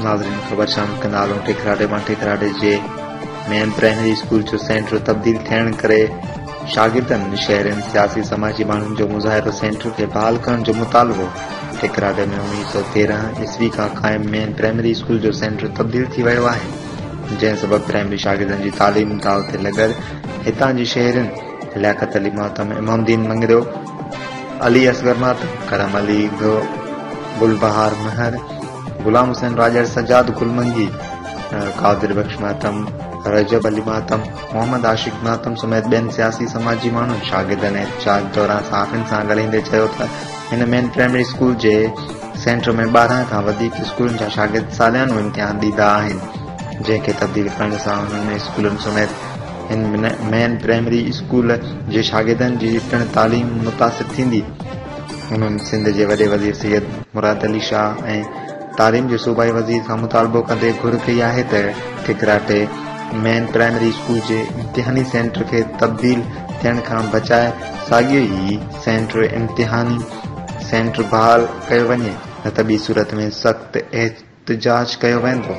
नाज़रीन ख़बर शामिल कंदालूं टिकराडे मां टिकराडे जे मेन प्राइमरी स्कूल जो सेंटर तब्दील थियण करे शागिर्दनि शहरनि सियासी समाजी माण्हुनि जो मुज़ाहिरो सेंटर खे बहाल करण जो मुतालबो। टिकराडे में 1913 ईस्वी खां क़ाइम मेन प्राइमरी स्कूल जो सेंटर तब्दील थी वियो आहे, जंहिं सबबि प्राइमरी शागिर्दनि जी तालीम दाव ते लॻल हितां जी शहरनि लियाकत अली मातम, इमामुद्दीन मंगरियो, अली असगर मातम, करम अली गुलबहार महर, गुलाम हुसैन राजर सजाद गुलमंगी, कादिर बख्श मातम, रजब अली मातम, मोहम्मद आशिक मातम समेत ॿियनि सियासी समाजी माण्हुनि शागिर्दनि एहतजाज दौरान सहाफ़ियुनि सां ॻाल्हाईंदे चयो त हिन मेन प्राइमरी स्कूल जे सेंटर में 12 खां वधीक स्कूलनि जा शागिर्द सालियानो इम्तिहान ॾींदा आहिनि, जंहिंखे तब्दील करण सां हुननि स्कूलनि समेत हिन मेन प्राइमरी स्कूल जे शागिर्दनि जी पिण तालीम मुतासिर थींदी। उन्हनि सिंध जे वॾे वज़ीर सैयद मुराद अली शाह ऐं तालीम जे सूबाई वज़ीर खां मुतालबो कंदे घुर कई आहे त टिकराटे मेन प्राइमरी स्कूल जे इम्तिहानी सेंटर खे तब्दील थियण खां बचाए साॻियो ई सेंटर इम्तिहानी सेंटर बहाल कयो वञे, न त ॿी सूरत में सख़्त एहतजाज कयो वेंदो।